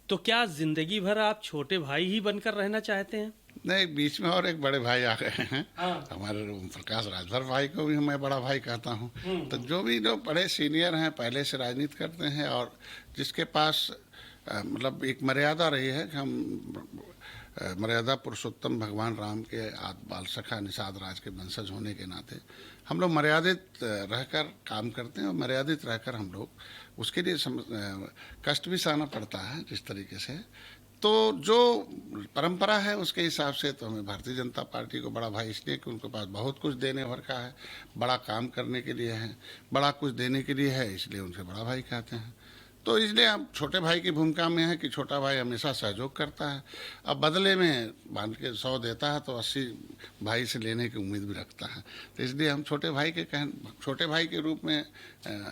तो क्या जिंदगी भर आप छोटे भाई ही बनकर रहना चाहते हैं? नहीं, बीच में और एक बड़े भाई आ गए हैं। हाँ। हमारे ओम प्रकाश राजभर भाई को भी मैं बड़ा भाई कहता हूँ। तो जो भी लोग बड़े सीनियर हैं, पहले से राजनीति करते हैं और जिसके पास मतलब एक मर्यादा रही है कि हम मर्यादा पुरुषोत्तम भगवान राम के आद बाल सखा निषाद राज के वंशज होने के नाते हम लोग मर्यादित रहकर काम करते हैं और मर्यादित रहकर हम लोग उसके लिए कष्ट भी सहना पड़ता है जिस तरीके से। तो जो परंपरा है उसके हिसाब से तो हमें भारतीय जनता पार्टी को बड़ा भाई इसलिए कि उनके पास बहुत कुछ देने भर का है, बड़ा काम करने के लिए है, बड़ा कुछ देने के लिए है, इसलिए उनसे बड़ा भाई कहते हैं। तो इसलिए अब छोटे भाई की भूमिका में है कि छोटा भाई हमेशा सहयोग करता है, अब बदले में बांध के 100 देता है तो 80 भाई से लेने की उम्मीद भी रखता है। तो इसलिए हम छोटे भाई के रूप में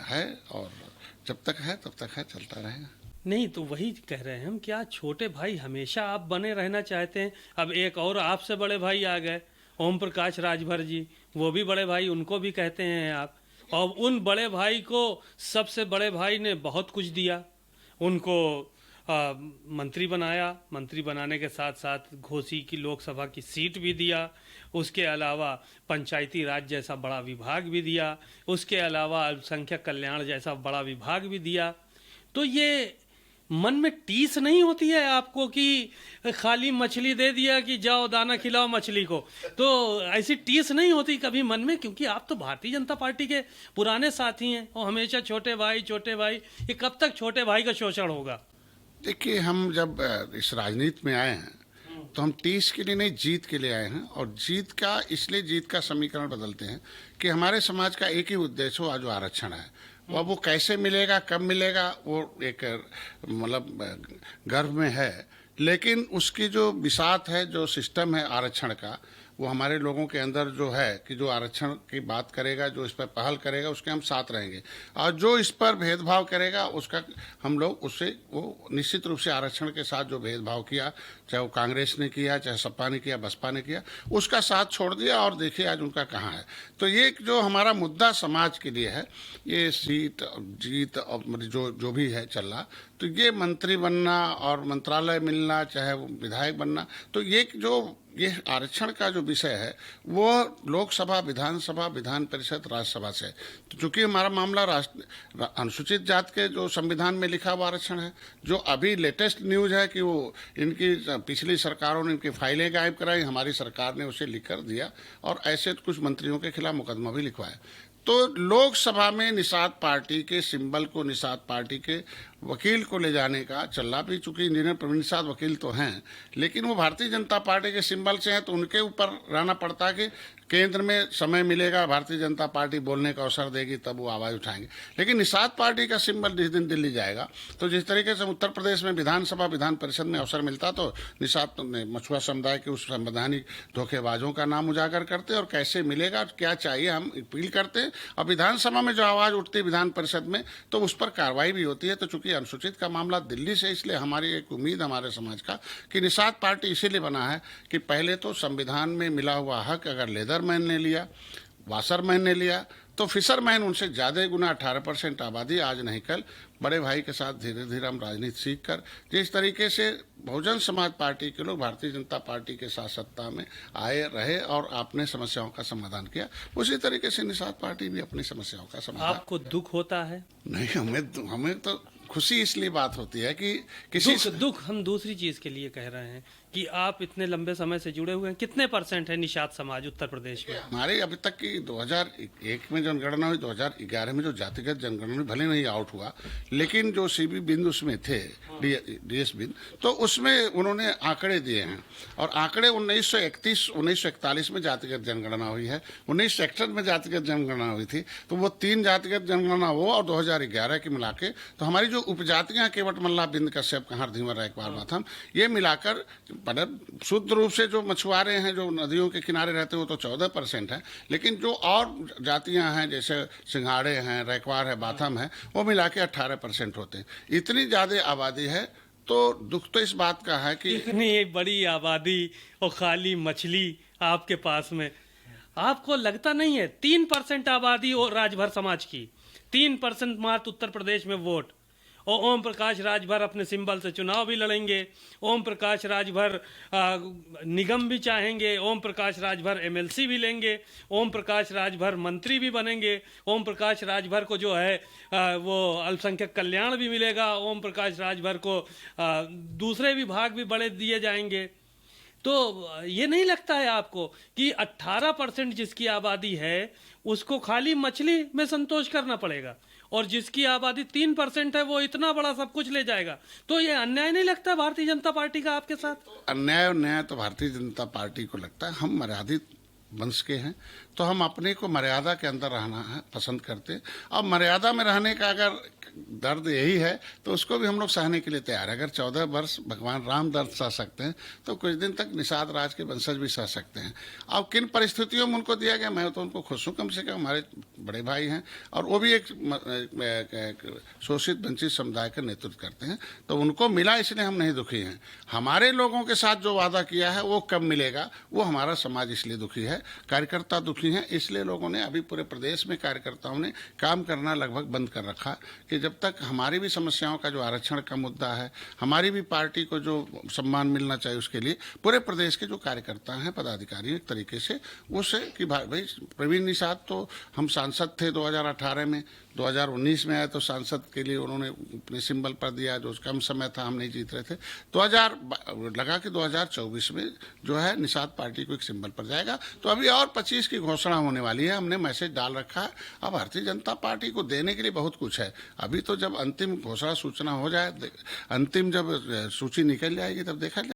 है और जब तक है तब तक है, चलता रहेगा। नहीं, तो वही कह रहे हैं हम, क्या छोटे भाई हमेशा आप बने रहना चाहते हैं? अब एक और आपसे बड़े भाई आ गए, ओम प्रकाश राजभर जी, वो भी बड़े भाई, उनको भी कहते हैं आप। और उन बड़े भाई को सबसे बड़े भाई ने बहुत कुछ दिया, उनको मंत्री बनाया, मंत्री बनाने के साथ साथ घोसी की लोकसभा की सीट भी दिया, उसके अलावा पंचायती राज जैसा बड़ा विभाग भी दिया, उसके अलावा अल्पसंख्यक कल्याण जैसा बड़ा विभाग भी दिया। तो ये मन में टीस नहीं होती है आपको कि खाली मछली दे दिया कि जाओ दाना खिलाओ मछली को? तो ऐसी टीस नहीं होती कभी मन में? क्योंकि आप तो भारतीय जनता पार्टी के पुराने साथी हैं और हमेशा छोटे भाई छोटे भाई, ये कब तक छोटे भाई का शोषण होगा? देखिए, हम जब इस राजनीति में आए हैं तो हम 30 के लिए नहीं, जीत के लिए आए हैं। और जीत का समीकरण बदलते हैं कि हमारे समाज का एक ही उद्देश्य हो, जो आरक्षण है। वह वो कैसे मिलेगा, कब मिलेगा, वो एक मतलब गर्भ में है, लेकिन उसकी जो बिसात है, जो सिस्टम है आरक्षण का, वो हमारे लोगों के अंदर जो है कि जो आरक्षण की बात करेगा, जो इस पर पहल करेगा, उसके हम साथ रहेंगे। और जो इस पर भेदभाव करेगा उसका हम लोग उससे वो निश्चित रूप से आरक्षण के साथ जो भेदभाव किया, चाहे वो कांग्रेस ने किया, चाहे सपा ने किया, बसपा ने किया, उसका साथ छोड़ दिया। और देखिए आज उनका कहाँ है। तो ये जो हमारा मुद्दा समाज के लिए है, ये सीट जीत और जो भी है चल रहा, तो ये मंत्री बनना और मंत्रालय मिलना, चाहे वो विधायक बनना, तो ये आरक्षण का जो विषय है वो लोकसभा, विधानसभा, विधान परिषद, राज्यसभा से। तो चूंकि हमारा मामला अनुसूचित जाति के जो संविधान में लिखा हुआ आरक्षण है, जो अभी लेटेस्ट न्यूज है कि वो इनकी पिछली सरकारों ने इनकी फाइलें गायब कराई, हमारी सरकार ने उसे लिख कर दिया और ऐसे कुछ मंत्रियों के खिलाफ मुकदमा भी लिखवाया। तो लोकसभा में निषाद पार्टी के सिंबल को, निषाद पार्टी के वकील को ले जाने का चल भी, चूंकि इंजीनियर प्रवीण निषाद वकील तो हैं, लेकिन वो भारतीय जनता पार्टी के सिंबल से हैं, तो उनके ऊपर रहना पड़ता है कि केंद्र में समय मिलेगा, भारतीय जनता पार्टी बोलने का अवसर देगी, तब वो आवाज़ उठाएंगे। लेकिन निषाद पार्टी का सिंबल जिस दिन दिल्ली जाएगा, तो जिस तरीके से उत्तर प्रदेश में विधानसभा, विधान परिषद में अवसर मिलता, तो निषाद ने मछुआ समुदाय के उस संवैधानिक धोखेबाजों का नाम उजागर करते और कैसे मिलेगा, क्या चाहिए, हम अपील करते। और विधानसभा में जो आवाज़ उठती है विधान परिषद में, तो उस पर कार्रवाई भी होती है। तो चूंकि अनुसूचित का मामला दिल्ली से, इसलिए हमारी एक उम्मीद हमारे समाज का कि निषाद पार्टी इसीलिए बना है कि पहले तो संविधान में मिला हुआ हक अगर लेदरमैन ने लिया, वासरमैन ने लिया, तो फिशरमैन उनसे ज़्यादा गुना 18% आबादी आज नहीं कल बड़े भाई के साथ धीरे धीरे हम राजनीति सीख कर जिस तरीके से बहुजन समाज पार्टी के लोग भारतीय जनता पार्टी के साथ सत्ता में आए रहे और अपने समस्याओं का समाधान किया, उसी तरीके से निषाद पार्टी भी अपनी समस्याओं का समाधान। आपको दुख होता है? नहीं, हमें तो खुशी इसलिए बात होती है कि किसी दुख हम दूसरी चीज के लिए कह रहे हैं कि आप इतने लंबे समय से जुड़े हुए हैं। कितने % है निषाद समाज उत्तर प्रदेश में? हमारे अभी तक की 2001 में जनगणना हुई, 2011 में जो जातिगत जनगणना भले नहीं आउट हुआ, लेकिन जो सीबी बिंद उसमें थे, डीएस बिंद, तो उसमें उन्होंने आंकड़े दिए हैं। और आंकड़े 1941 में जातिगत जनगणना हुई है, 1961 में जातिगत जनगणना हुई थी, तो वो 3 जातिगत जनगणना हो और 2011 की मिला के, तो हमारी जो उपजातियां केवट मल्ला, बिंद कश्यप, कहार, धीवर, रैकवार, माथम, ये मिलाकर शुद्ध रूप से जो मछुआरे हैं, जो नदियों के किनारे रहते हैं, वो तो 14% है। लेकिन जो और जातियां हैं, जैसे सिंघाड़े हैं, रैकवार है, बाथम है, वो मिला के 18% होते हैं। इतनी ज़्यादा आबादी है, तो दुख तो इस बात का है कि इतनी बड़ी आबादी और खाली मछली आपके पास में, आपको लगता नहीं है 3% आबादी और राजभर समाज की, 3% मात्र उत्तर प्रदेश में वोट, और ओम प्रकाश राजभर अपने सिंबल से चुनाव भी लड़ेंगे। ओम प्रकाश राजभर निगम भी चाहेंगे। ओम प्रकाश राजभर एमएलसी भी लेंगे। ओम प्रकाश राजभर मंत्री भी बनेंगे। ओम प्रकाश राजभर को जो है वो अल्पसंख्यक कल्याण भी मिलेगा। ओम प्रकाश राजभर को दूसरे विभाग भी बड़े दिए जाएंगे। तो ये नहीं लगता है आपको कि 18% जिसकी आबादी है उसको खाली मछली में संतोष करना पड़ेगा, और जिसकी आबादी 3% है वो इतना बड़ा सब कुछ ले जाएगा? तो ये अन्याय नहीं लगता भारतीय जनता पार्टी का आपके साथ? अन्याय तो भारतीय जनता पार्टी को लगता है। हम मर्यादित वंश के हैं, तो हम अपने को मर्यादा के अंदर रहना है पसंद करते हैं। अब मर्यादा में रहने का अगर दर्द यही है तो उसको भी हम लोग सहने के लिए तैयार है। अगर 14 वर्ष भगवान राम दर्द सह सकते हैं तो कुछ दिन तक निषाद राज के वंशज भी सह सकते हैं। अब किन परिस्थितियों में उनको दिया गया, मैं तो उनको खुश हूँ, कम से कम हमारे बड़े भाई हैं और वो भी एक शोषित वंचित समुदाय का नेतृत्व करते हैं, तो उनको मिला इसलिए हम नहीं दुखी हैं। हमारे लोगों के साथ जो वादा किया है वो कब मिलेगा, वो हमारा समाज इसलिए दुखी है, कार्यकर्ता दुखी हैं। इसलिए लोगों ने अभी पूरे प्रदेश में कार्यकर्ताओं ने काम करना लगभग बंद कर रखा कि जब तक हमारी भी समस्याओं का जो आरक्षण का मुद्दा है, हमारी भी पार्टी को जो सम्मान मिलना चाहिए, उसके लिए पूरे प्रदेश के जो कार्यकर्ता हैं, पदाधिकारी एक तरीके से उससे कि भाई प्रवीण निषाद तो हम सांसद थे 2018 में, 2019 में आए तो सांसद के लिए उन्होंने अपने सिंबल पर दिया, जो कम समय था, हम नहीं जीत रहे थे। 2024 में जो है निषाद पार्टी को एक सिंबल पर जाएगा। तो अभी और 25 की घोषणा होने वाली है, हमने मैसेज डाल रखा है। अब भारतीय जनता पार्टी को देने के लिए बहुत कुछ है। अभी तो जब अंतिम घोषणा सूचना हो जाए, अंतिम जब सूची निकल जाएगी तब देखा जाए।